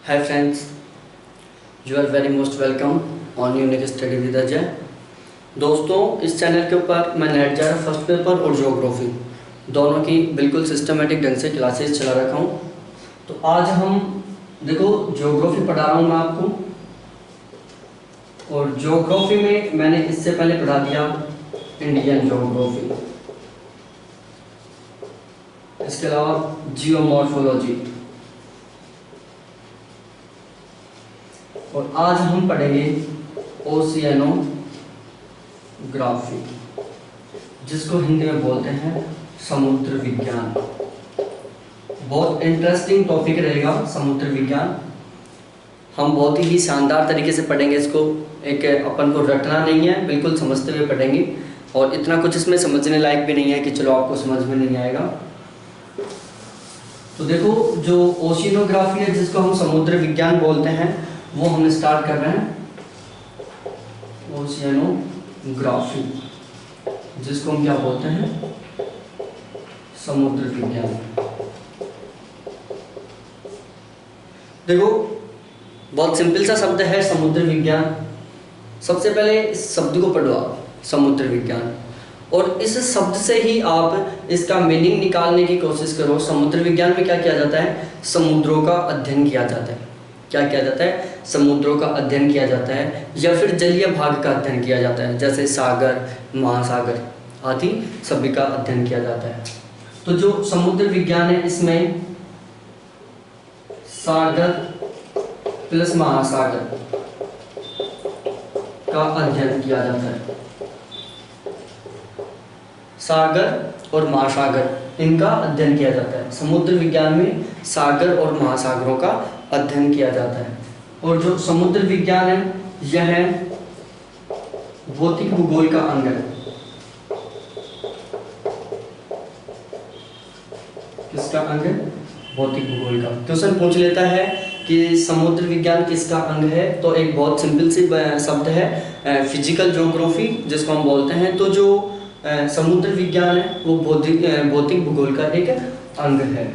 Hi friends, you are very most welcome on Unique Study with Ajay। दोस्तों, इस channel के ऊपर मैं नेट जा फर्स्ट पेपर और ज्योग्राफी दोनों की बिल्कुल सिस्टमेटिक ढंग से क्लासेस चला रखा हूँ। तो आज हम देखो ज्योग्राफी पढ़ा रहा हूँ मैं आपको, और ज्योग्राफी में मैंने इससे पहले पढ़ा दिया इंडियन ज्योग्राफी, इसके अलावा जियोमॉर्फोलॉजी, और आज हम पढ़ेंगे ओशियानोग्राफी, जिसको हिंदी में बोलते हैं समुद्र विज्ञान। बहुत इंटरेस्टिंग टॉपिक रहेगा समुद्र विज्ञान। हम बहुत ही शानदार तरीके से पढ़ेंगे इसको, एक अपन को रटना नहीं है, बिल्कुल समझते हुए पढ़ेंगे। और इतना कुछ इसमें समझने लायक भी नहीं है कि चलो आपको समझ में नहीं आएगा। तो देखो, जो ओशियानोग्राफी है, जिसको हम समुद्र विज्ञान बोलते हैं, वो हम स्टार्ट कर रहे हैं। ओशियानोग्राफी, जिसको हम क्या बोलते हैं, समुद्र विज्ञान। देखो, बहुत सिंपल सा शब्द है समुद्र विज्ञान। सबसे पहले इस शब्द को पढ़ो आप, समुद्र विज्ञान, और इस शब्द से ही आप इसका मीनिंग निकालने की कोशिश करो। समुद्र विज्ञान में क्या किया जाता है? समुद्रों का अध्ययन किया जाता है। क्या किया जाता है? समुद्रों का अध्ययन किया जाता है, या फिर जलीय भाग का अध्ययन किया जाता है, जैसे सागर, महासागर आदि सभी का अध्ययन किया जाता है। तो जो समुद्र विज्ञान है, इसमें सागर प्लस महासागर का अध्ययन किया जाता है। सागर और महासागर, इनका अध्ययन किया जाता है। समुद्र विज्ञान में सागर और महासागरों का अध्ययन किया जाता है। और जो समुद्र विज्ञान है, यह भौतिक भूगोल का अंग है। किसका अंग है? भौतिक भूगोल का। क्वेश्चन पूछ लेता है कि समुद्र विज्ञान किसका अंग है, तो एक बहुत सिंपल सी शब्द है फिजिकल ज्योग्राफी, जिसको हम बोलते हैं। तो जो समुद्र विज्ञान है, वो भौतिक भूगोल का एक अंग है।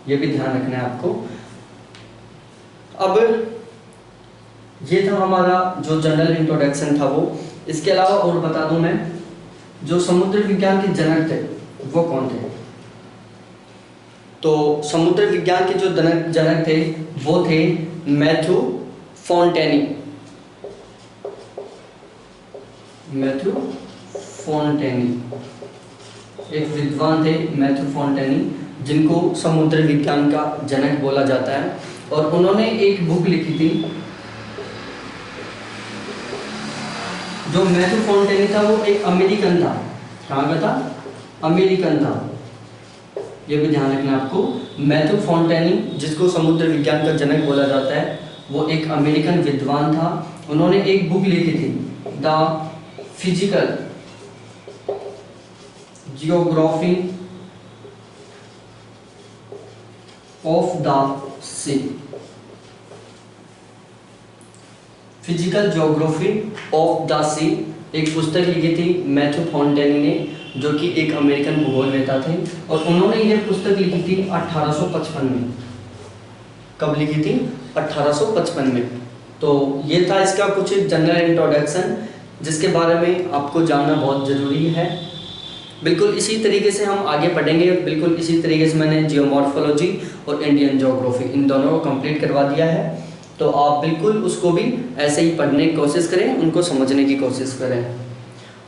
ये भी ध्यान रखना है आपको। अब ये था हमारा जो जनरल इंट्रोडक्शन था वो। इसके अलावा और बता दूं मैं, जो समुद्र विज्ञान के जनक थे वो कौन थे? तो समुद्र विज्ञान के जो जनक थे वो थे मैथ्यू फॉन्टेनी। मैथ्यू फॉन्टेनी एक विद्वान थे, मैथ्यू फॉन्टेनी, जिनको समुद्र विज्ञान का जनक बोला जाता है। और उन्होंने एक बुक लिखी थी। जो मैथ्यू फॉन्टेनी था वो एक अमेरिकन था। कहाँ का था? अमेरिकन था। ये भी ध्यान रखना आपको। मैथ्यू फॉन्टेनी, जिसको समुद्र विज्ञान का जनक बोला जाता है, वो एक अमेरिकन विद्वान था। उन्होंने एक बुक लिखी थी, the physical geography of the sea. Physical geography of the sea एक पुस्तक लिखी थी मैथ्यू फॉन्टेनी ने, जो कि एक अमेरिकन भूगोलवेता थे। और उन्होंने यह पुस्तक लिखी थी 1855 में। कब लिखी थी? 1855 में। तो ये था इसका कुछ जनरल इंट्रोडक्शन, जिसके बारे में आपको जानना बहुत ज़रूरी है। बिल्कुल इसी तरीके से हम आगे पढ़ेंगे। बिल्कुल इसी तरीके से मैंने जियोमॉर्फोलॉजी और इंडियन ज्योग्राफी इन दोनों को कंप्लीट करवा दिया है। तो आप बिल्कुल उसको भी ऐसे ही पढ़ने की कोशिश करें, उनको समझने की कोशिश करें।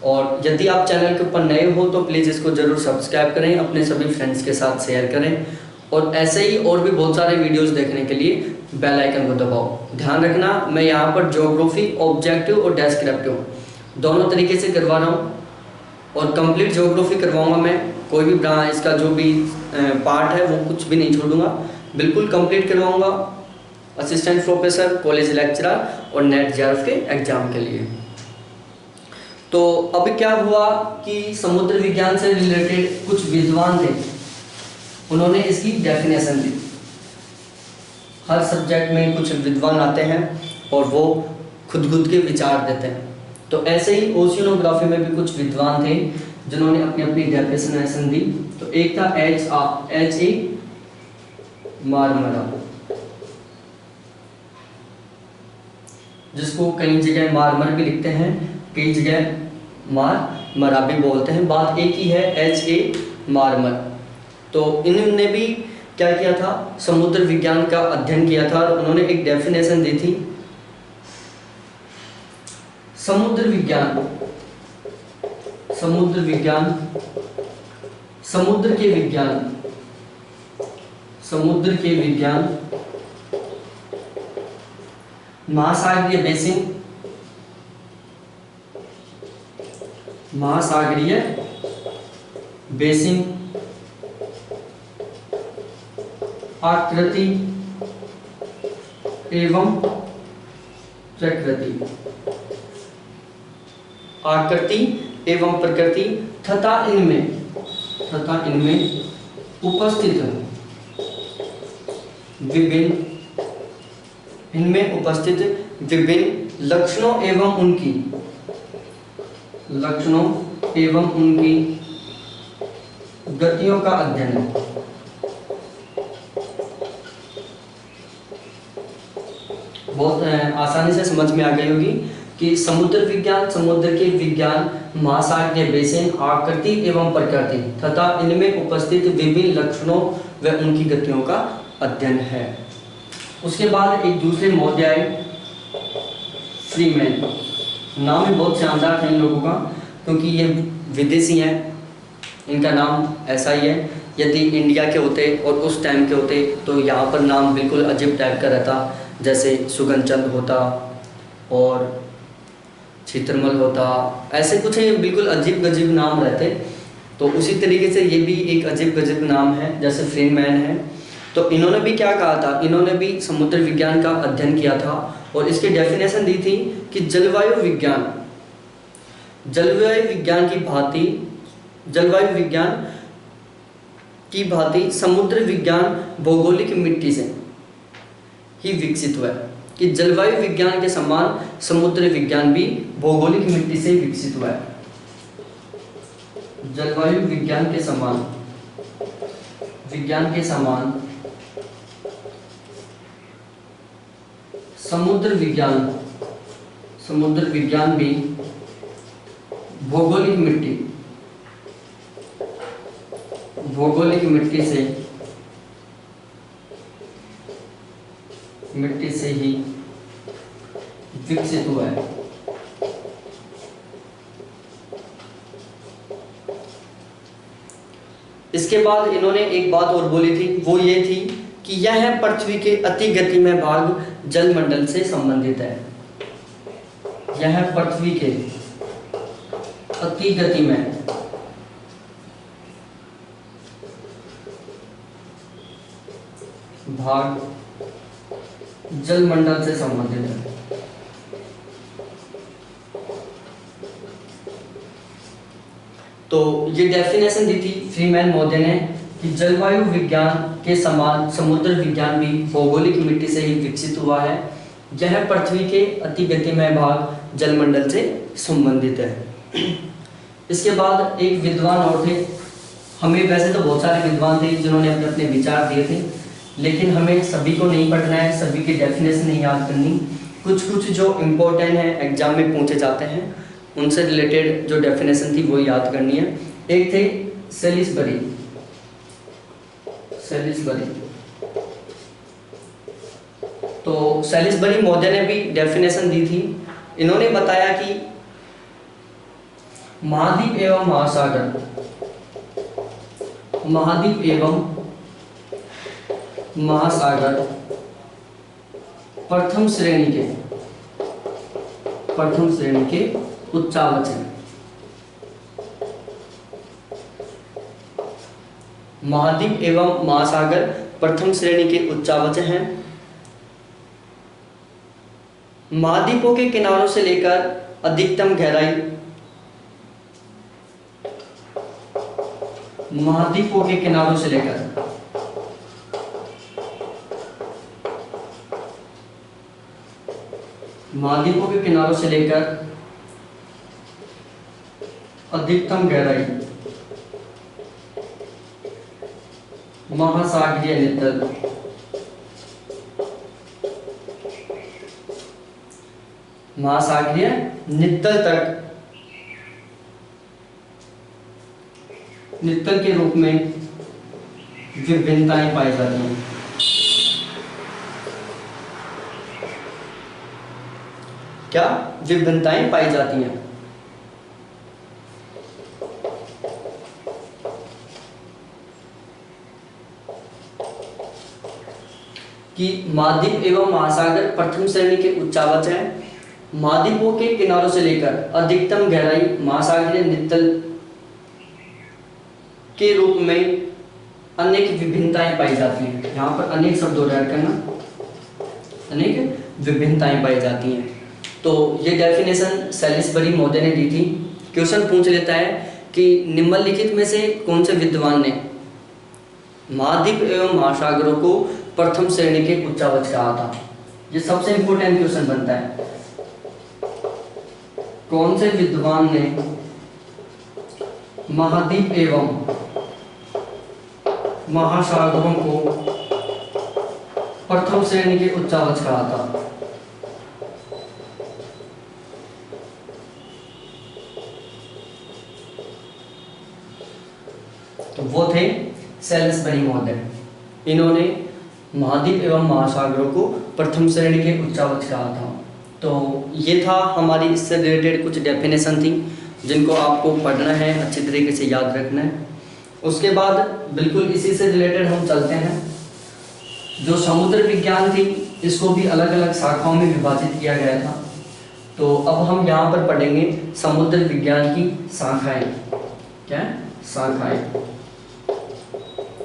और यदि आप चैनल के ऊपर नए हो तो प्लीज़ इसको ज़रूर सब्सक्राइब करें, अपने सभी फ्रेंड्स के साथ शेयर करें, और ऐसे ही और भी बहुत सारे वीडियोस देखने के लिए बेल आइकन को दबाओ। ध्यान रखना, मैं यहाँ पर ज्योग्राफी ऑब्जेक्टिव और डेस्क्रिप्टिव दोनों तरीके से करवा रहा हूँ, और कंप्लीट ज्योग्राफी करवाऊँगा मैं। कोई भी इसका जो भी पार्ट है वो कुछ भी नहीं छोड़ूंगा, बिल्कुल कंप्लीट करवाऊँगा। असिस्टेंट प्रोफेसर, कॉलेज लेक्चरर और नेट जेआरएफ के एग्जाम के लिए। तो अब क्या हुआ कि समुद्र विज्ञान से रिलेटेड कुछ विद्वान थे, उन्होंने इसकी डेफिनेशन दी। हर सब्जेक्ट में कुछ विद्वान आते हैं और वो खुद के विचार देते हैं। तो ऐसे ही ओशियानोग्राफी में भी कुछ विद्वान थे जिन्होंने अपनी अपनी डेफिनेशन दी। तो एक था एच ए मार्मरा, जिसको कई जगह मारमर भी लिखते हैं, कई जगह मरा भी बोलते हैं, बात एक ही है, HA मारमर। तो इन्होंने भी क्या किया था, समुद्र विज्ञान का अध्ययन किया था और उन्होंने एक डेफिनेशन दी थी। समुद्र विज्ञान समुद्र के विज्ञान महासागरीय बेसिन, आकृति एवं प्रकृति तथा इनमें उपस्थित विभिन्न लक्षणों एवं उनकी गतियों का अध्ययन है। बहुत आसानी से समझ में आ गई होगी कि समुद्र विज्ञान, समुद्र के विज्ञान, महासागरीय बेसिन, आकृति एवं प्रकृति तथा इनमें उपस्थित विभिन्न लक्षणों व उनकी गतियों का अध्ययन है। उसके बाद एक दूसरे महोदय आए, फ्रीमैन। नाम भी बहुत शानदार था इन लोगों का, क्योंकि ये विदेशी हैं, इनका नाम ऐसा ही है। यदि इंडिया के होते और उस टाइम के होते तो यहाँ पर नाम बिल्कुल अजीब टाइप का रहता, जैसे सुगनचंद होता और चित्रमल होता, ऐसे कुछ बिल्कुल अजीब गजीब नाम रहते। तो उसी तरीके से ये भी एक अजीब गजीब नाम है, जैसे फ्रीमैन है। तो इन्होंने भी क्या कहा था, इन्होंने भी समुद्र विज्ञान का अध्ययन किया था और इसकी डेफिनेशन दी थी कि जलवायु विज्ञान की भांति समुद्र विज्ञान भौगोलिक मिट्टी से ही विकसित हुआ है, कि जलवायु विज्ञान के समान समुद्र विज्ञान भी भौगोलिक मिट्टी से विकसित हुआ है। जलवायु विज्ञान के समान समुद्र विज्ञान भी भौगोलिक मिट्टी से ही विकसित हुआ है। इसके बाद इन्होंने एक बात और बोली थी, वो ये थी कि यह पृथ्वी के अति गतिमय भाग जलमंडल से संबंधित है। यह पृथ्वी के अति गतिमय भाग जलमंडल से संबंधित है। तो ये डेफिनेशन दी थी फ्रीमैन महोदय ने कि जलवायु विज्ञान के समान समुद्र विज्ञान भी भौगोलिक मिट्टी से ही विकसित हुआ है। यह पृथ्वी के अति गतिमय भाग जलमंडल से संबंधित है। इसके बाद एक विद्वान और थे, हमें वैसे तो बहुत सारे विद्वान थे जिन्होंने अपने अपने विचार दिए थे, लेकिन हमें सभी को नहीं पढ़ना है, सभी की डेफिनेशन नहीं याद करनी। कुछ जो इम्पोर्टेंट है, एग्जाम में पूछे जाते हैं, उनसे रिलेटेड जो डेफिनेशन थी वो याद करनी है। एक थे सेलिसबरी। तो सेलिसबरी महोदय ने भी डेफिनेशन दी थी। इन्होंने बताया कि महाद्वीप एवं महासागर प्रथम श्रेणी के उच्चावच हैं। महाद्वीप एवं महासागर प्रथम श्रेणी के उच्चावच हैं। महाद्वीपों के किनारों से लेकर अधिकतम गहराई महाद्वीपों के किनारों से लेकर अधिकतम गहराई महासागरीय नितल महासागरीय नित्तल तक, नित्तल के रूप में विभिन्नताएं पाई जाती हैं। क्या विभिन्नताएं पाई जाती हैं? कि महाद्वीप एवं महासागर प्रथम श्रेणी के उच्चावच हैं। महाद्वीपों के किनारों से लेकर अधिकतम गहराई महासागरीय नित्तल के रूप में अनेक विभिन्नताएं पाई जाती हैं। यहाँ पर अनेक शब्द ऐड करना, अनेक विभिन्नताएं पाई जाती हैं। तो ये डेफिनेशन सैलिसबरी महोदय ने दी थी। क्वेश्चन पूछ लेता है कि निम्नलिखित में से कौन से विद्वान ने महाद्वीप एवं महासागरों को प्रथम श्रेणी के उच्चावच कहा था? ये सबसे इंपॉर्टेंट क्वेश्चन बनता है। कौन से विद्वान ने महाद्वीप एवं महासागरों को प्रथम श्रेणी के उच्चावच कहा था? तो वो थे सैलिसबरी महोदय। इन्होंने महाद्वीप एवं महासागरों को प्रथम श्रेणी के उच्चावच कहा था। तो ये था हमारी इससे रिलेटेड कुछ डेफिनेशन थी जिनको आपको पढ़ना है, अच्छी तरीके से याद रखना है। उसके बाद बिल्कुल इसी से रिलेटेड हम चलते हैं। जो समुद्र विज्ञान थी इसको भी अलग अलग शाखाओं में विभाजित किया गया था। तो अब हम यहाँ पर पढ़ेंगे समुद्र विज्ञान की शाखाएं। क्या शाखाएं?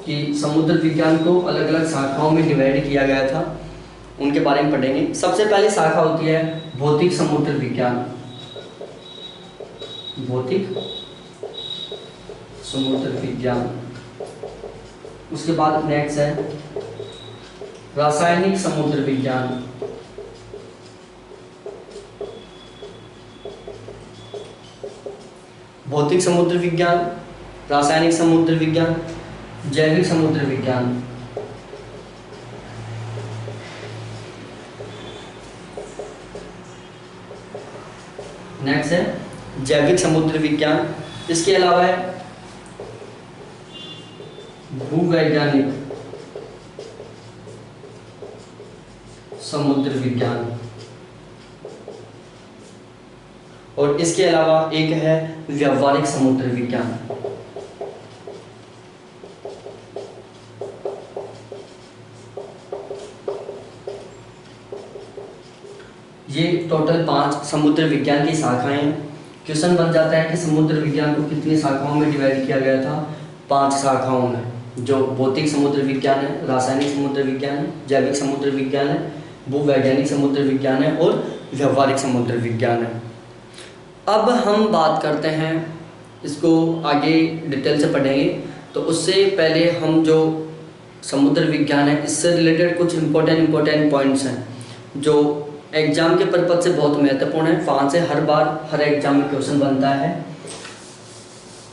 कि समुद्र विज्ञान को अलग अलग शाखाओं में डिवाइड किया गया था, उनके बारे में पढ़ेंगे। सबसे पहले शाखा होती है भौतिक समुद्र विज्ञान। भौतिक समुद्र विज्ञान। उसके बाद नेक्स्ट है रासायनिक समुद्र विज्ञान। भौतिक समुद्र विज्ञान, रासायनिक समुद्र विज्ञान, जैविक समुद्र विज्ञान। नेक्स्ट है जैविक समुद्र विज्ञान। इसके अलावा है भूवैज्ञानिक समुद्र विज्ञान, और इसके अलावा एक है व्यावहारिक समुद्र विज्ञान। ये टोटल 5 समुद्र विज्ञान की शाखाएं हैं। क्वेश्चन बन जाता है कि समुद्र विज्ञान को कितनी शाखाओं में डिवाइड किया गया था? 5 शाखाओं में, जो भौतिक समुद्र विज्ञान है, रासायनिक समुद्र विज्ञान है, जैविक समुद्र विज्ञान है, भूवैज्ञानिक समुद्र विज्ञान है और व्यावहारिक समुद्र विज्ञान है। अब हम बात करते हैं, इसको आगे डिटेल से पढ़ेंगे। तो उससे पहले हम जो समुद्र विज्ञान है इससे रिलेटेड कुछ इम्पोर्टेंट पॉइंट्स हैं जो एग्जाम के पर्पज से बहुत महत्वपूर्ण है। 5 से हर बार हर एग्जाम में क्वेश्चन बनता है।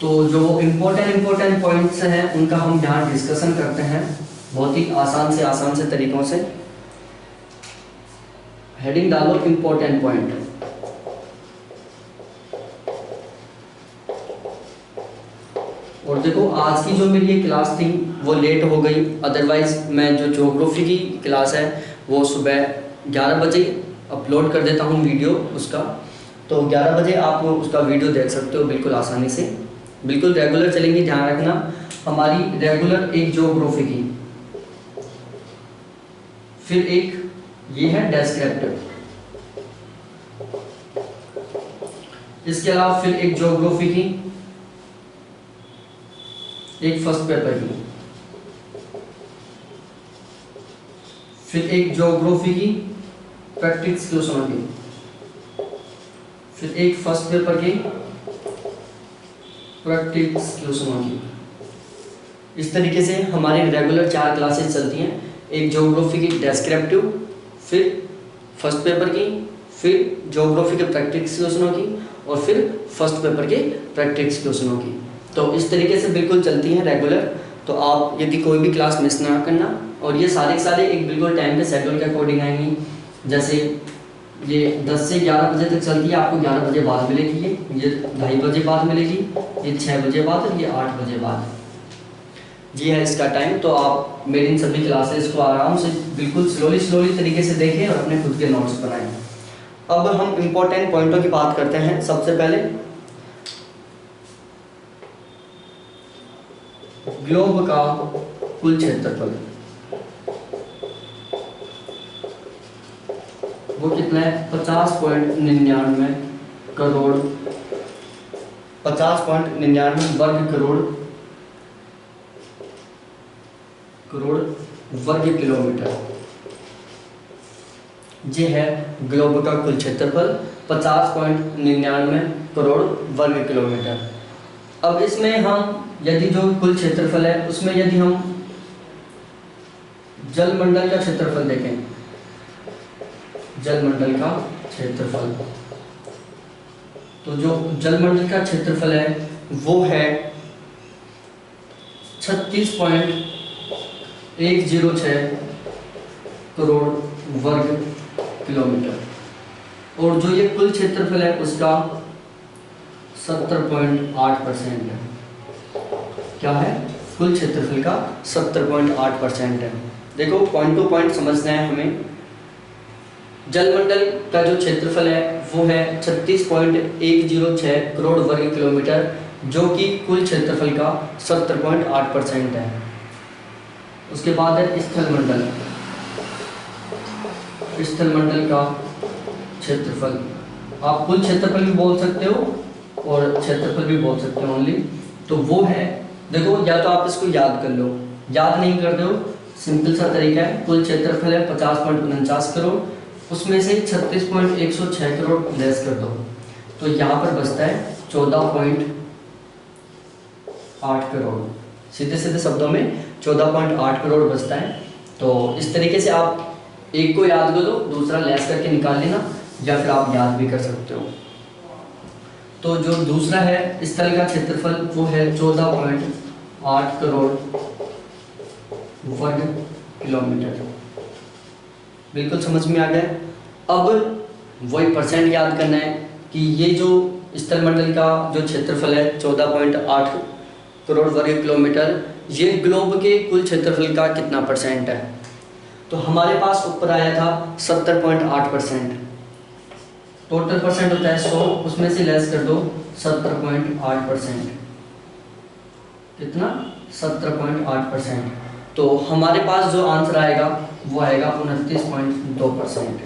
तो जो इम्पोर्टेंट पॉइंट्स हैं उनका हम यहाँ डिस्कशन करते हैं बहुत ही आसान से तरीकों से। हेडिंग डालो इम्पोर्टेंट पॉइंट। और देखो आज की जो मेरी ये क्लास थी वो लेट हो गई, अदरवाइज मैं जो ज्योग्राफी की क्लास है वो सुबह 11 बजे अपलोड कर देता हूँ वीडियो उसका। तो 11 बजे आप उसका वीडियो देख सकते हो बिल्कुल आसानी से। बिल्कुल रेगुलर चलेंगी, ध्यान रखना। हमारी रेगुलर एक ज्योग्राफी की, फिर एक ये है डेस्क्रिप्टिव, इसके अलावा फिर एक ज्योग्राफी की, एक फर्स्ट पेपर की, फिर एक ज्योग्राफी की प्रैक्टिस क्वेश्चनों की, फिर एक फर्स्ट पेपर की प्रैक्टिस क्वेश्चनों की। इस तरीके से हमारी रेगुलर 4 क्लासेस चलती हैं। एक ज्योग्राफी की डेस्क्रिप्टिव, फिर फर्स्ट पेपर की, फिर ज्योग्राफी के प्रैक्टिस क्वेश्चनों की और फिर फर्स्ट पेपर के प्रैक्टिस क्वेश्चनों की। तो इस तरीके से बिल्कुल चलती हैं रेगुलर। तो आप यदि कोई भी क्लास मिस ना करना, और ये सारे एक बिल्कुल टाइम पे शेड्यूल के अकॉर्डिंग आएंगी। जैसे ये 10 से 11 बजे तक चलती है, आपको 11 बजे बाद मिलेगी, ये 2:30 बजे बाद मिलेगी, ये 6 बजे बाद और ये 8 बजे बाद। जी है इसका टाइम। तो आप मेरी इन सभी क्लासेस को आराम से बिल्कुल स्लोली तरीके से देखें और अपने खुद के नोट्स बनाएं। अब हम इम्पोर्टेंट पॉइंटों की बात करते हैं। सबसे पहले ग्लोब का कुल क्षेत्रफल वो कितना है? 50.99 करोड़ 50.99 करोड़ वर्ग किलोमीटर। ये है ग्लोब का कुल क्षेत्रफल 50.99 करोड़ वर्ग किलोमीटर। अब इसमें हम यदि जो कुल क्षेत्रफल है उसमें यदि हम जलमंडल का क्षेत्रफल देखें, जलमंडल का क्षेत्रफल, तो जो जलमंडल का क्षेत्रफल है वो है 36.106 करोड़ वर्ग किलोमीटर, और जो ये कुल क्षेत्रफल है उसका 70.8% है। क्या है? कुल क्षेत्रफल का 70.8% है। देखो पॉइंट टू पॉइंट समझना है हमें। जलमंडल का जो क्षेत्रफल है वो है 36.106 करोड़ वर्ग किलोमीटर, जो कि कुल क्षेत्रफल का 70.8% है। उसके बाद है स्थलमंडल। स्थलमंडल का क्षेत्रफल, आप कुल क्षेत्रफल भी बोल सकते हो और क्षेत्रफल भी बोल सकते हो ओनली। तो वो है, देखो या तो आप इसको याद कर लो, याद नहीं कर दो, सिंपल सा तरीका है। कुल क्षेत्रफल है 50.49 करोड़, उसमें से 36.106 करोड़ लेस कर दो, तो यहाँ पर बचता है 14.8 करोड़। सीधे सीधे शब्दों में 14.8 करोड़ बचता है। तो इस तरीके से आप एक को याद कर लो, दूसरा लेस करके निकाल लेना, या फिर आप याद भी कर सकते हो। तो जो दूसरा है स्थल का क्षेत्रफल वो है 14.8 करोड़ वर्ग किलोमीटर। बिल्कुल समझ में आ गया। अब वही परसेंट याद करना है कि ये जो स्थलमंडल का जो क्षेत्रफल है 14.8 करोड़ वर्ग किलोमीटर, ये ग्लोब के कुल क्षेत्रफल का कितना परसेंट है? तो हमारे पास ऊपर आया था 70.8%। टोटल परसेंट होता है 100, उसमें से लेस कर दो 70.8%। कितना? 70.8%। तो हमारे पास जो आंसर आएगा वो आएगा 29.2%।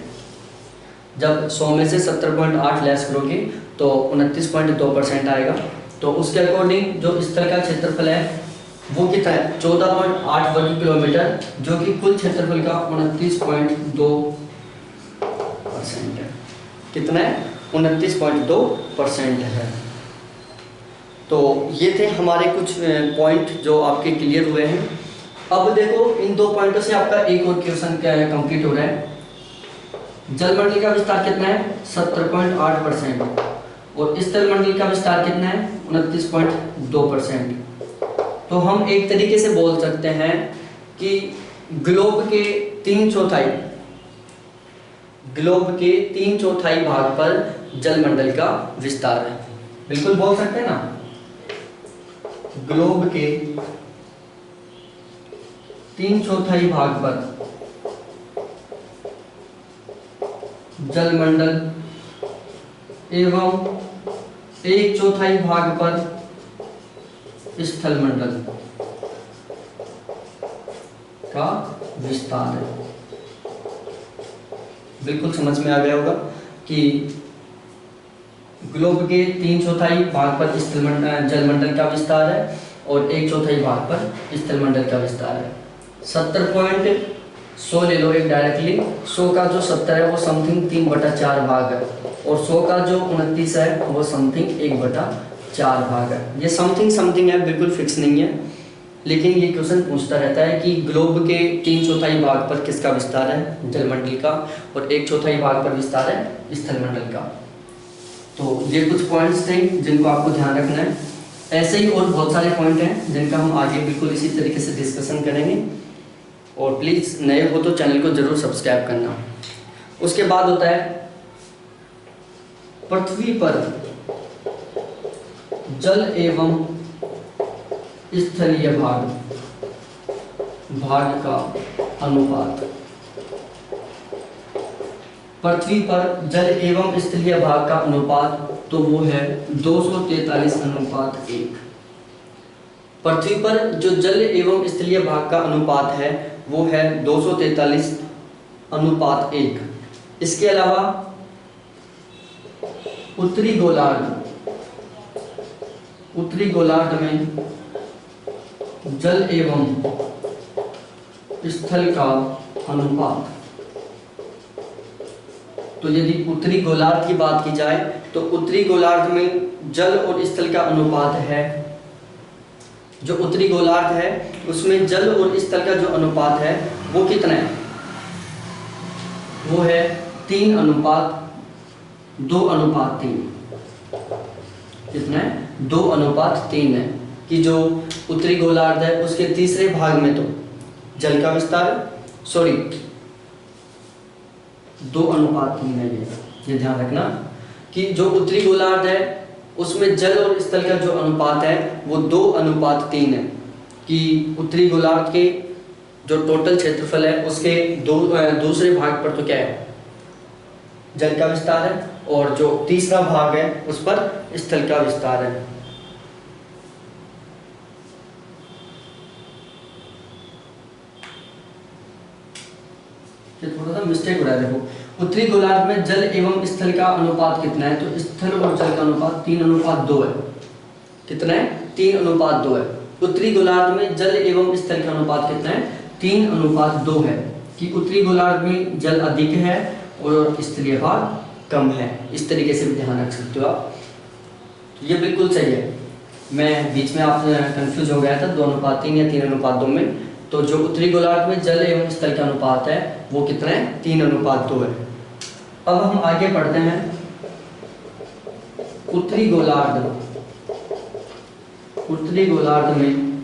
जब 100 में से 70.8 लेस करोगे तो 29.2% आएगा। तो उसके अकॉर्डिंग जो स्थल का क्षेत्रफल है वो कितना है? 14.8 वर्ग किलोमीटर, जो कि कुल क्षेत्रफल का 29.2% है। कितना है? 29.2% है। तो ये थे हमारे कुछ पॉइंट जो आपके क्लियर हुए हैं। अब देखो इन दो पॉइंटों से आपका एक और क्वेश्चन क्या है कंप्लीट हो रहा है। जलमंडल का विस्तार कितना है? 70.8%। और स्थलमंडल का विस्तार कितना है? 29.2%। तो हम एक तरीके से बोल सकते हैं कि ग्लोब के 3/4 भाग पर जलमंडल का विस्तार है। बिल्कुल बोल सकते हैं ना, ग्लोब के 3/4 भाग पर जलमंडल एवं 1/4 भाग पर स्थलमंडल का विस्तार है। बिल्कुल समझ में आ गया होगा कि ग्लोब के 3/4 भाग पर जलमंडल का विस्तार है और 1/4 भाग पर स्थलमंडल का विस्तार है। 70.100 ले लो एक डायरेक्टली। 100 का जो 70 है वो समथिंग 3/4 भाग है, और 100 का जो 29 है वो समथिंग 1/4 भाग है। ये समथिंग है, बिल्कुल फिक्स नहीं है, लेकिन ये क्वेश्चन पूछता रहता है कि ग्लोब के 3/4 भाग पर किसका विस्तार है? जलमंडल का। और 1/4 भाग पर विस्तार है स्थलमंडल का। तो ये कुछ पॉइंट्स थे जिनको आपको ध्यान रखना है। ऐसे ही और बहुत सारे पॉइंट हैं जिनका हम आगे बिल्कुल इसी तरीके से डिस्कशन करेंगे। और प्लीज़ नए हो तो चैनल को ज़रूर सब्सक्राइब करना। उसके बाद होता है पृथ्वी पर जल एवं स्थलीय भाग का अनुपात, पृथ्वी पर जल एवं स्थलीय भाग का अनुपात तो वो है 243:1। पृथ्वी पर जो जल एवं स्थलीय भाग का अनुपात है वो है 243:1। इसके अलावा उत्तरी गोलार्ध में जल एवं स्थल का अनुपात, तो यदि उत्तरी गोलार्ध की बात की जाए तो उत्तरी गोलार्ध में जल और स्थल का अनुपात है, जो उत्तरी गोलार्ध है उसमें जल और स्थल का जो अनुपात है वो कितना है, वो है 3:2:3। कितना है? 2:3 है कि जो उत्तरी गोलार्ध है उसके तीसरे भाग में तो जल का विस्तार, 2:3 है। ये ध्यान रखना कि जो उत्तरी गोलार्ध है उसमें जल और स्थल का जो अनुपात है वो 2:3 है कि उत्तरी गोलार्ध के जो टोटल क्षेत्रफल है उसके दूसरे भाग पर तो क्या है, जल का विस्तार है, और जो तीसरा भाग है उस पर स्थल का विस्तार है। थोड़ा सा मिस्टेक हो रहा है, देखो उत्तरी गोलार्ध में जल एवं स्थल का अनुपात कितना है, तो स्थल और जल का अनुपात 3:2 है। कितना है? 3:2 है। उत्तरी गोलार्ध में जल एवं स्थल का अनुपात कितना है? 3:2 है कि उत्तरी गोलार्ध में जल अधिक है और स्थलीय भाग कम है। इस तरीके से भी ध्यान रख सकते हो आप। तो ये बिल्कुल सही है। मैं बीच में आप कंफ्यूज हो गया था 2:3 या 3:2 में। तो जो उत्तरी गोलार्ध में जल एवं स्थल का अनुपात है वो कितना है? 3:2 है। अब हम आगे पढ़ते हैं उत्तरी गोलार्ध में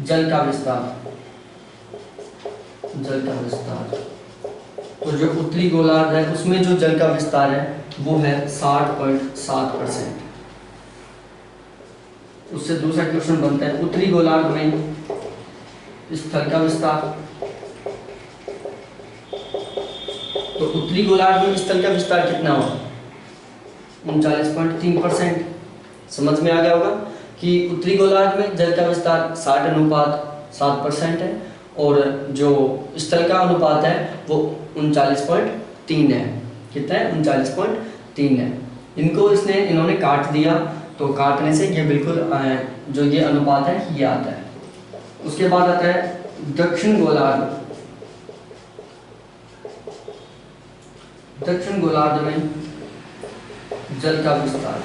जल का विस्तार। तो जो उत्तरी गोलार्ध है उसमें जो जल का विस्तार है वो है 60.7%। उससे दूसरा क्वेश्चन बनता है उत्तरी गोलार्ध में स्थल का विस्तार। तो उत्तरी गोलार्ध में स्थल का विस्तार कितना होगा? 39.3%। समझ में आ गया होगा कि उत्तरी गोलार्ध में जल का विस्तार 60:7% है और जो स्थल का अनुपात है वो 39.3 है। कितना है? 39.3 है। इन्होंने काट दिया, तो काटने से ये बिल्कुल जो ये अनुपात है ये आता है। उसके बाद आता है दक्षिण गोलार्ध में जल का विस्तार।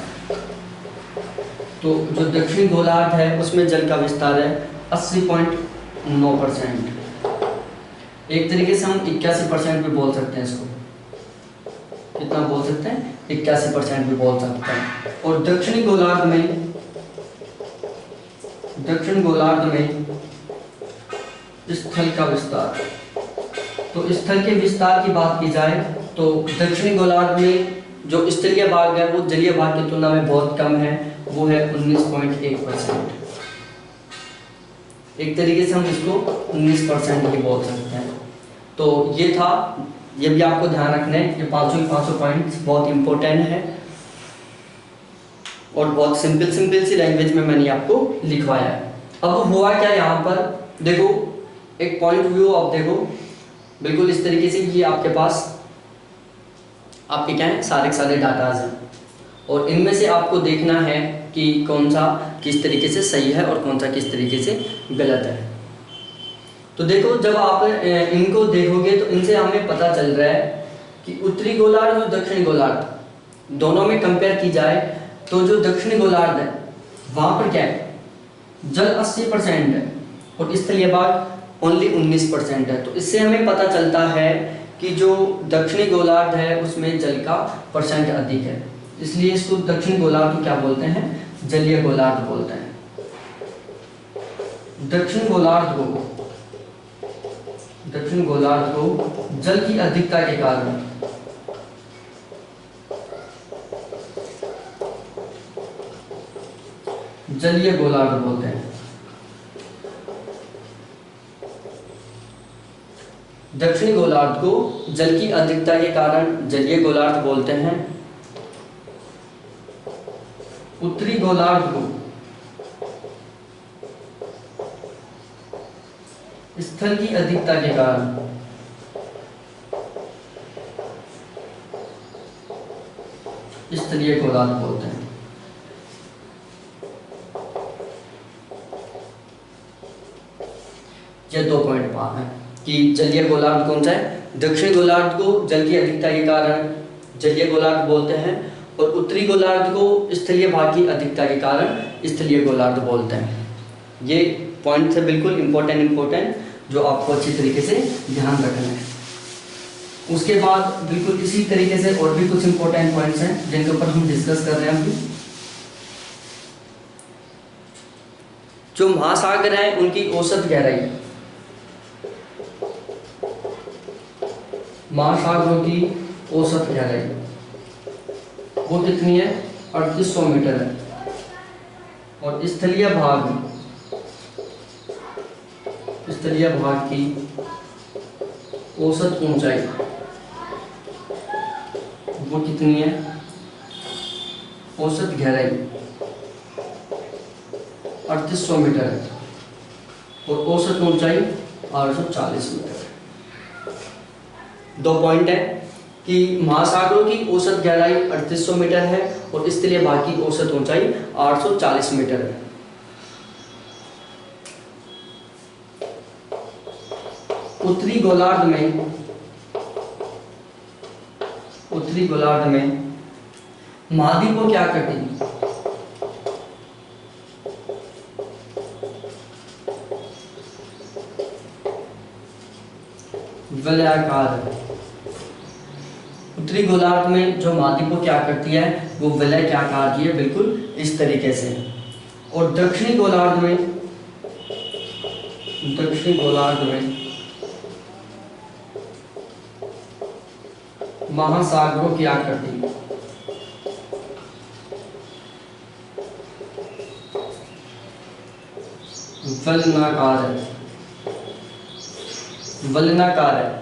तो जो दक्षिण गोलार्ध है उसमें जल का विस्तार है 80.9%। एक तरीके से हम 81% भी बोल सकते हैं इसको। कितना बोल सकते हैं? 81% भी बोल सकते हैं। और दक्षिण गोलार्ध में स्थल का विस्तार। तो स्थल के विस्तार की बात की जाए तो दक्षिणी गोलार्ध में जो स्थलीय भाग है वो जलीय भाग की तुलना में बहुत कम है, वो है 19.1%। एक तरीके से हम इसको 19% ही बोल सकते हैं। तो ये था, ये भी आपको ध्यान रखना है। ये 500 पॉइंट्स बहुत इंपॉर्टेंट है और बहुत सिंपल सी लैंग्वेज में मैंने आपको लिखवाया है। अब हुआ क्या यहाँ पर, देखो एक पॉइंट व्यू आप देखो बिल्कुल इस तरीके से। ये आपके पास आपके क्या है, सारे डाटाज हैं और इनमें से आपको देखना है कि कौन सा किस तरीके से सही है और कौन सा किस तरीके से गलत है। तो देखो जब आप इनको देखोगे तो इनसे हमें पता चल रहा है कि उत्तरी गोलार्ध और दक्षिणी गोलार्ध दोनों में कंपेयर की जाए तो जो दक्षिणी गोलार्ध है वहां पर क्या है, जल 80% है और स्थलीय भाग ओनली 19% है। तो इससे हमें पता चलता है कि जो दक्षिणी गोलार्ध है उसमें जल का परसेंट अधिक है, इसलिए इसको दक्षिणी गोलार्ध को क्या बोलते हैं, जलीय गोलार्ध बोलते हैं। दक्षिण गोलार्ध को जल की अधिकता के कारण जलीय गोलार्ध बोलते हैं। दक्षिणी गोलार्ध को जल की अधिकता के कारण जलीय गोलार्ध बोलते हैं। उत्तरी गोलार्ध को स्थल की अधिकता के कारण स्थलीय गोलार्ध बोलते हैं। ये 2 पॉइंट पास है कि जलीय गोलार्ध कौन सा है। दक्षिणी गोलार्ध को जल की अधिकता के कारण जलीय गोलार्ध बोलते हैं और उत्तरी गोलार्ध को स्थलीय भाग की अधिकता के कारण स्थलीय गोलार्ध बोलते हैं। ये पॉइंट है बिल्कुल इम्पोर्टेंट जो आपको अच्छी तरीके से ध्यान रखना है। उसके बाद बिल्कुल इसी तरीके से और भी कुछ इंपॉर्टेंट पॉइंट्स हैं जिनके ऊपर हम डिस्कस कर रहे हैं अभी। जो महासागर हैं उनकी औसत गहराई, महासागरों की औसत गहराई वो कितनी है, 3800 मीटर है। और स्थलीय भाग की औसत ऊंचाई वो कितनी है, औसत गहराई 3800 मीटर है और औसत ऊंचाई 840 मीटर है। 2 पॉइंट है कि महासागरों की औसत गहराई 3800 मीटर है और स्थलीय भाग की औसत ऊंचाई 840 मीटर है। उत्तरी गोलार्ध में महाद्वीपों क्या करती है, वलयाकार। उत्तरी गोलार्ध में जो महाद्वीपों क्या करती है वो वलय के आकार की है, बिल्कुल इस तरीके से। और दक्षिणी गोलार्ध में महासागरों की आकृति वलनाकार है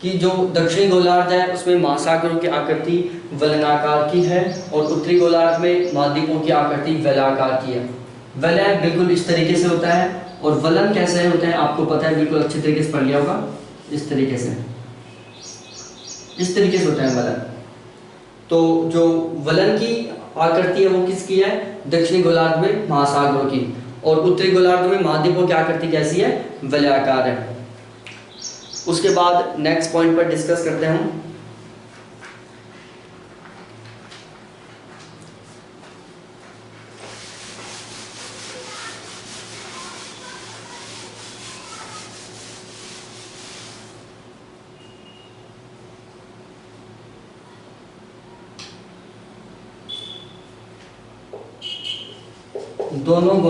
कि जो दक्षिणी गोलार्ध है उसमें महासागरों की आकृति वलनाकार की है और उत्तरी गोलार्ध में महाद्वीपों की आकृति वलयाकार की है। वलय बिल्कुल इस तरीके से होता है और वलन कैसे होता है आपको पता है, बिल्कुल अच्छी तरीके से पढ़ लिया होगा। इस तरीके से होता है वलन। तो जो वलन की आकृति है वो किसकी है, दक्षिणी गोलार्ध में महासागरों की, और उत्तरी गोलार्ध में महाद्वीपों की आकृति कैसी है, वलयाकार है। उसके बाद नेक्स्ट पॉइंट पर डिस्कस करते हैं हम। दोनों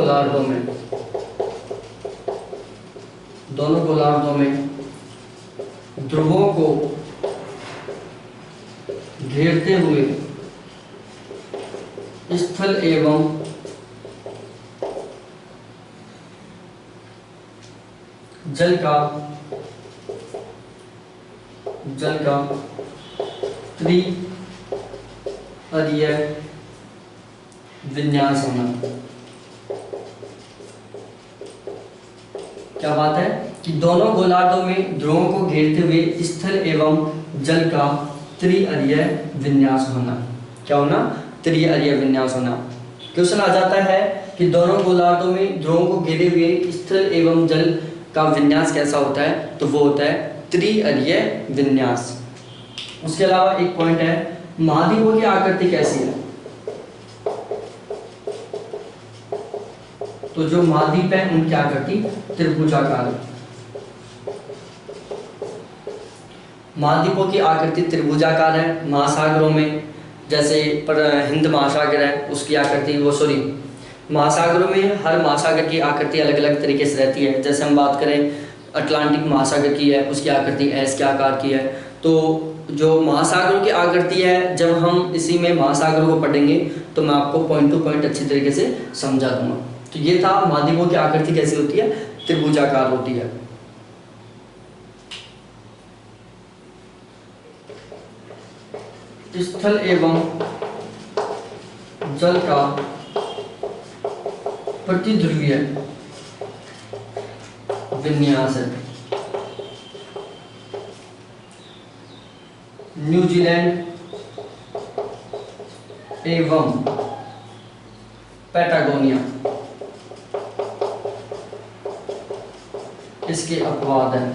गोलार्धों में ध्रुवों को घेरते हुए स्थल एवं जल का त्रि-अरीय विन्यास होना। क्या बात है कि दोनों गोलार्धों में ध्रुवों को घेरते हुए स्थल एवं जल का त्रि-अरीय विन्यास होना। क्या होना, त्रि-अरीय विन्यास होना। क्वेश्चन आ जाता है कि दोनों गोलार्धों में ध्रुवों को घेरे हुए स्थल एवं जल का विन्यास कैसा होता है, तो वो होता है त्रि-अरीय विन्यास। उसके अलावा एक पॉइंट है, महाद्वीपों की आकृति कैसी है, तो जो महाद्वीप है उनकी आकृति त्रिभुजाकार। महाद्वीपों की आकृति त्रिभुजाकार है। महासागरों में जैसे हिंद महासागर है उसकी आकृति महासागरों में हर महासागर की आकृति अलग अलग तरीके से रहती है। जैसे हम बात करें अटलांटिक महासागर की है, उसकी आकृति एस के आकार की है। तो जो महासागरों की आकृति है, जब हम इसी में महासागरों को पढ़ेंगे तो मैं आपको पॉइंट टू पॉइंट अच्छी तरीके से समझा दूंगा। तो ये था महाद्वीपों की आकृति कैसी होती है, त्रिभुजाकार होती है। स्थल एवं जल का प्रतिध्रुवीय विन्यास है। न्यूजीलैंड एवं पैटागोनिया इसके अपवाद हैं।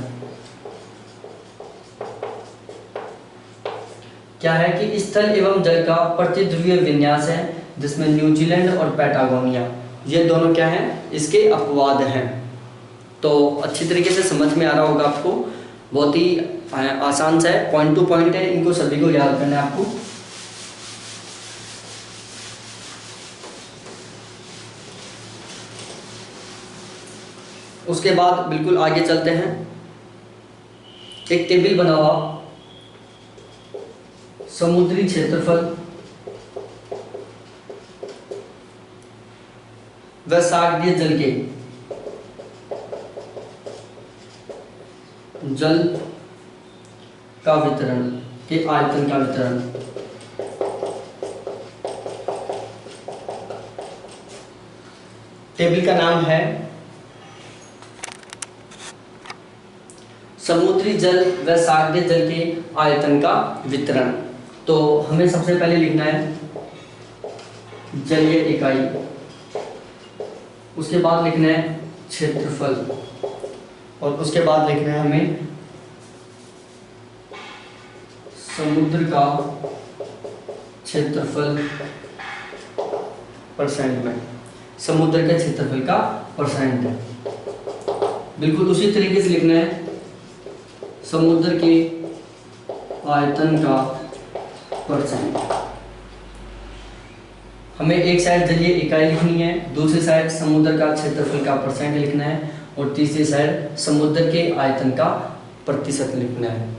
क्या है कि स्थल एवं जल का प्रतिध्रुवीय विन्यास है, जिसमें न्यूजीलैंड और पैटागोनिया ये दोनों क्या हैं, इसके अपवाद हैं। तो अच्छी तरीके से समझ में आ रहा होगा आपको, बहुत ही आसान सा है, पॉइंट टू पॉइंट है, इनको सभी को याद करना है आपको। उसके बाद बिल्कुल आगे चलते हैं। एक टेबल बना हुआ समुद्री क्षेत्रफल व सागरीय जल के जल का वितरण के आयतन का वितरण। टेबल का नाम है समुद्री जल व सागरीय जल के आयतन का वितरण। तो हमें सबसे पहले लिखना है जलीय इकाई, उसके बाद लिखना है क्षेत्रफल, और उसके बाद लिखना है हमें समुद्र का क्षेत्रफल परसेंट में, समुद्र के क्षेत्रफल का परसेंट है। बिल्कुल उसी तरीके से लिखना है समुद्र के आयतन का परसेंट। हमें एक साइड जलीय इकाई लिखनी है, दूसरी साइड समुद्र का क्षेत्रफल का परसेंट लिखना है, और तीसरी साइड समुद्र के आयतन का प्रतिशत लिखना है।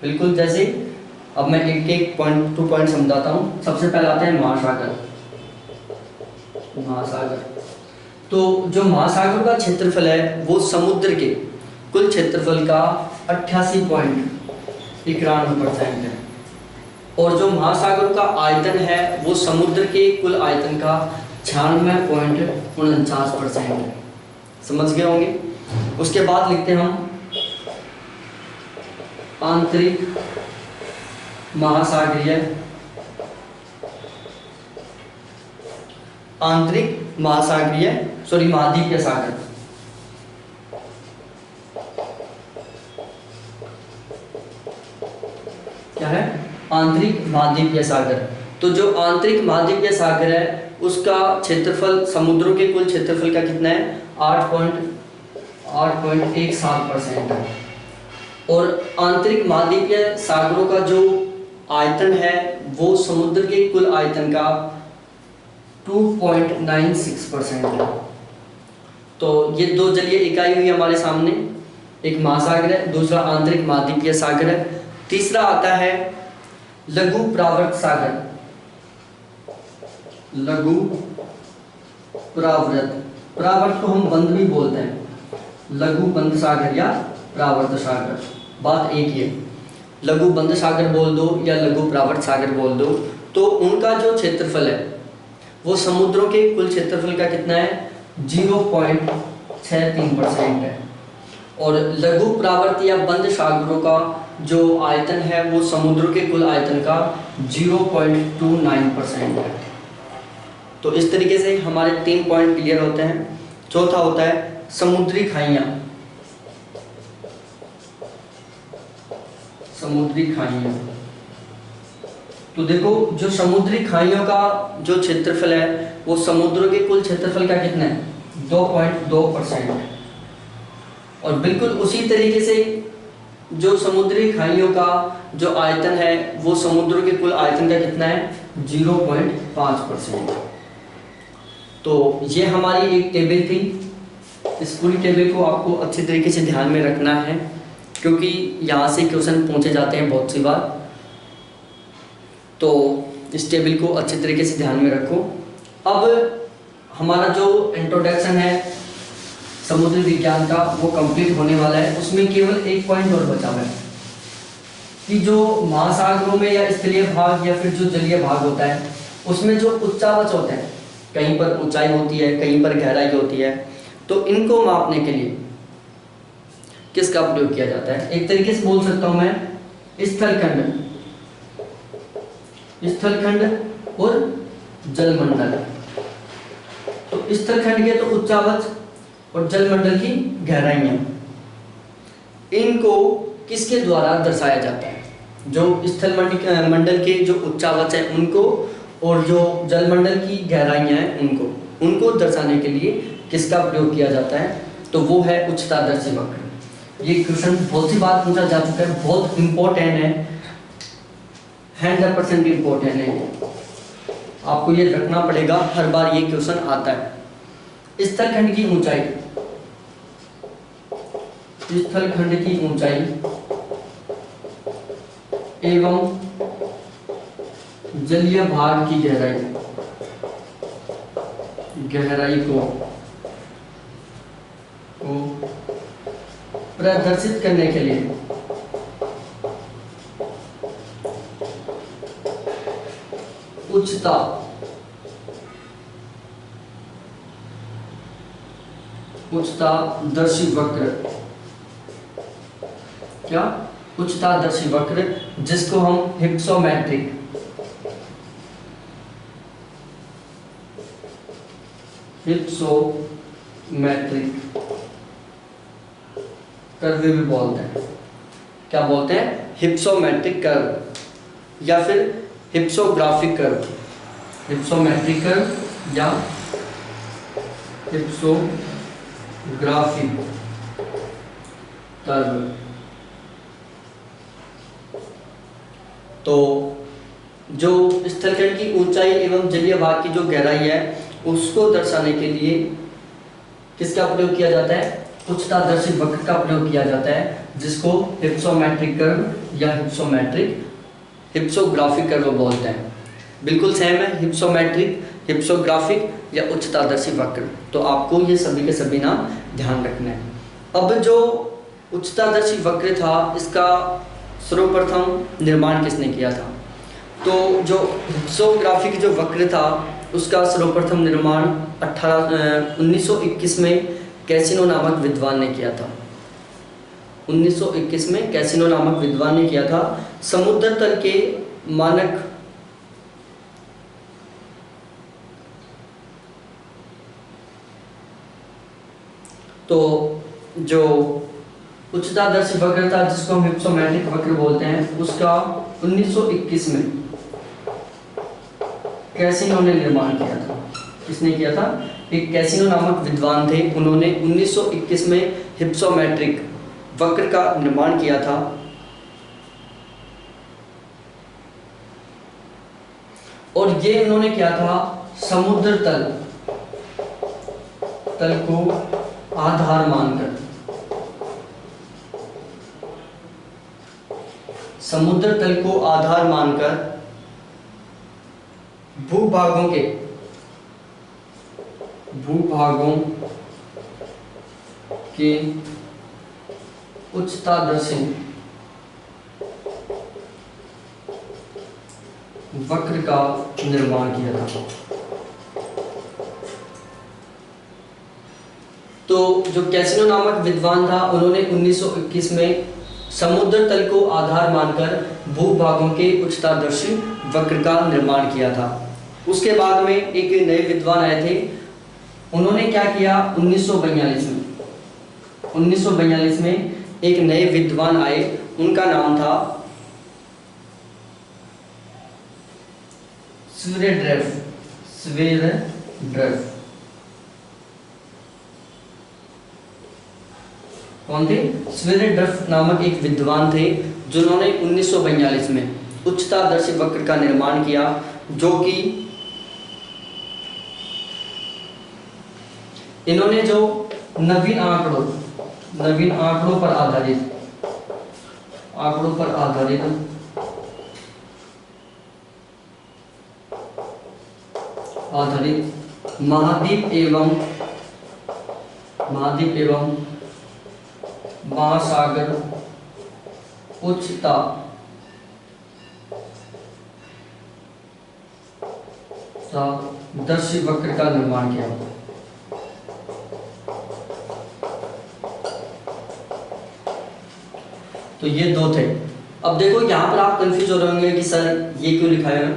बिल्कुल जैसे अब मैं एक एक पॉइंट टू पॉइंट समझाता हूँ। सबसे पहले आते हैं महासागर। महासागर तो जो महासागर का क्षेत्रफल है वो समुद्र के कुल क्षेत्रफल का 88.91% है, और जो महासागर का आयतन है वो समुद्र के कुल आयतन का 96.49% है। समझ गए होंगे। उसके बाद लिखते हैं हम आंतरिक महासागरीय, महाद्वीपीय सागर। क्या है? आंतरिक महाद्वीपीय सागर। तो जो आंतरिक महाद्वीपीय सागर है उसका क्षेत्रफल समुद्रों के कुल क्षेत्रफल का कितना है? 8.17% है। और आंतरिक महाद्वीपीय सागरों का जो आयतन है वो समुद्र के कुल आयतन का 2.96% है। तो ये दो जलीय इकाई हुई हमारे सामने, एक महासागर है, दूसरा आंतरिक महाद्वीपीय सागर है। तीसरा आता है लघु प्रावर्त सागर। लघु प्रावर्त को हम बंद भी बोलते हैं, लघु बंद सागर या प्रावर्त सागर, बात एक ही है। लघु बंद सागर बोल दो या लघु प्रावर्त सागर बोल दो, तो उनका जो क्षेत्रफल है वो समुद्रों के कुल क्षेत्रफल का कितना है? 0.63% है। और लघु प्रावर्त या बंद सागरों का जो आयतन है वो समुद्रों के कुल आयतन का 0.29% है। तो इस तरीके से हमारे 3 पॉइंट क्लियर होते हैं। चौथा होता है समुद्री खाइयाँ। समुद्री खाइयाँ, तो देखो जो समुद्री खाइयों का जो क्षेत्रफल है वो समुद्रों के कुल क्षेत्रफल का कितना है? 2.2% है। और बिल्कुल उसी तरीके से जो समुद्री खाइयों का जो आयतन है वो समुद्रों के कुल आयतन का कितना है? 0.5%। तो ये हमारी एक टेबल थी इस पूरी टेबल को आपको अच्छी तरीके से ध्यान में रखना है, क्योंकि यहाँ से क्वेश्चन पूछे जाते हैं बहुत सी बार। तो इस टेबल को अच्छे तरीके से ध्यान में रखो। अब हमारा जो इंट्रोडक्शन है समुद्री विज्ञान का वो कंप्लीट होने वाला है। उसमें केवल एक पॉइंट और बचा हुआ है कि जो महासागरों में या स्थलीय भाग या फिर जो जलीय भाग होता है उसमें जो उच्चावच होते हैं, कहीं पर ऊंचाई होती है, कहीं पर गहराई होती है, तो इनको मापने के लिए किसका प्रयोग किया जाता है? एक तरीके से बोल सकता हूं मैं स्थलखंड, स्थलखंड और जलमंडल। तो स्थलखंड के तो उच्चावच और जलमंडल की गहराइयां, इनको किसके द्वारा दर्शाया जाता है? जो स्थल मंडल के जो उच्चावच है उनको और जो जलमंडल की गहराइयां हैं उनको दर्शाने के लिए किसका प्रयोग किया जाता है? तो वो है उच्चतादर्शी वक्र। ये क्वेश्चन बहुत सी बार पूछा जा चुका है, बहुत इंपॉर्टेंट है, 100% इंपॉर्टेंट है। आपको ये रखना पड़ेगा, हर बार ये क्वेश्चन आता है। स्थलखंड की ऊंचाई, स्थलखंड की ऊंचाई एवं जलीय भाग की गहराई को प्रदर्शित करने के लिए उच्चतादर्शी वक्र, क्या? उच्चतादर्शी वक्र, जिसको हम हिप्सोमेट्रिक कर्व भी बोलते हैं। क्या बोलते हैं? हिप्सोमेट्रिक कर्व या फिर हिप्सोग्राफिक कर्व, हिप्सोमेट्रिक कर्व या हिप्सोग्राफिक कर्व। तो जो स्थलखंड की ऊंचाई एवं जलीय भाग की जो गहराई है उसको दर्शाने के लिए किसका प्रयोग किया जाता है? उच्चतादर्शी वक्र का प्रयोग किया जाता है, जिसको हिप्सोमेट्रिक कर्व या हिप्सोग्राफिक कर्व बोलते हैं। बिल्कुल सेम है, हिप्सोमेट्रिक, हिप्सोग्राफिक या उच्चतादर्शी वक्र। तो आपको ये सभी के सभी नाम ध्यान रखना है। अब जो उच्चतादर्शी वक्र था इसका सर्वप्रथम निर्माण किसने किया था? तो जो हिप्सोग्राफिक जो वक्र था उसका सर्वप्रथम निर्माण 1921 में कैसिनो नामक विद्वान ने किया था। 1921 में कैसिनो नामक विद्वान ने किया था। समुद्र तल के मानक तो जो उच्चतादर्शी वक्र था जिसको हम हिप्सोमेट्रिक वक्र बोलते हैं, उसका 1921 में कैसिनो ने निर्माण किया था। किसने किया था? एक कैसिनो नामक विद्वान थे, उन्होंने 1921 में हिप्सोमेट्रिक वक्र का निर्माण किया था। और ये उन्होंने किया था समुद्र तल को आधार मानकर, समुद्र तल को आधार मानकर भूभागों के उच्चतादर्शी वक्र का निर्माण किया था। तो जो कैसिनो नामक विद्वान था उन्होंने 1921 में समुद्र तल को आधार मानकर भूभागों के उच्चतादर्शी वक्र का निर्माण किया था। उसके बाद में एक नए विद्वान आए थे, उन्होंने क्या किया? 1942 में एक नए विद्वान आए, उनका नाम था स्वेरड्रेफ। कौन थे? स्वेरड्रेफ नामक एक विद्वान थे जिन्होंने 1942 में उच्चतादर्शी वक्र का निर्माण किया, जो कि इन्होंने जो नवीन आंकड़ों पर आधारित महाद्वीप एवं महासागर उच्चता दर्शी वक्र का निर्माण किया। तो ये दो थे। अब देखो यहाँ पर आप कंफ्यूज हो रहे होंगे कि सर ये क्यों लिखा है।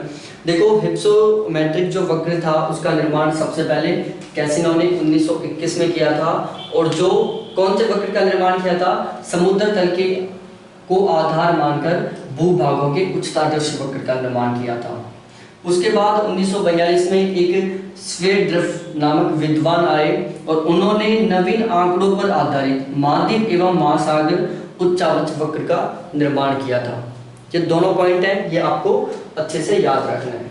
देखो हिप्सोमेट्रिक जो वक्र था उसका निर्माण सबसे पहले कैसिनो ने 1921 में किया था, और जो कौन से वक्र का निर्माण किया था, समुद्र तल के को आधार मानकर भूभागों के उच्चतादर्शी वक्र का निर्माण किया था। उसके बाद 1942 में एक स्वेड्रफ नामक विद्वान आए और उन्होंने नवीन आंकड़ों पर आधारित महाद्वीप एवं महासागर उच्चावच वक्र का निर्माण किया था। ये दोनों पॉइंट हैं, ये आपको अच्छे से याद रखना है।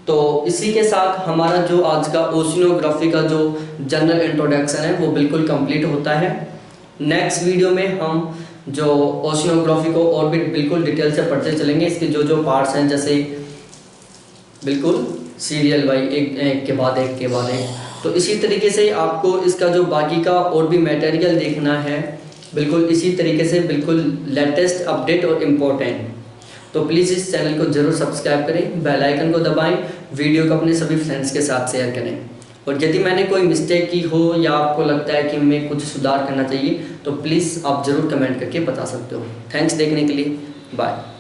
तो इसी के साथ हमारा जो आज का ओशिनोग्राफी का जो जनरल इंट्रोडक्शन है वो बिल्कुल कंप्लीट होता है। नेक्स्ट वीडियो में हम जो ओशिनोग्राफी को और भी बिल्कुल डिटेल से पढ़ते चलेंगे, इसके जो जो पार्ट्स हैं, जैसे बिल्कुल सीरियल वाइज एक के बाद एक। तो इसी तरीके से आपको इसका जो बाकी का और भी मटेरियल देखना है, बिल्कुल इसी तरीके से, बिल्कुल लेटेस्ट अपडेट और इम्पोर्टेंट। तो प्लीज़ इस चैनल को जरूर सब्सक्राइब करें, बेल आइकन को दबाएं, वीडियो को अपने सभी फ्रेंड्स के साथ शेयर करें। और यदि मैंने कोई मिस्टेक की हो या आपको लगता है कि मैं कुछ सुधार करना चाहिए तो प्लीज़ आप ज़रूर कमेंट करके बता सकते हो। थैंक्स देखने के लिए, बाय।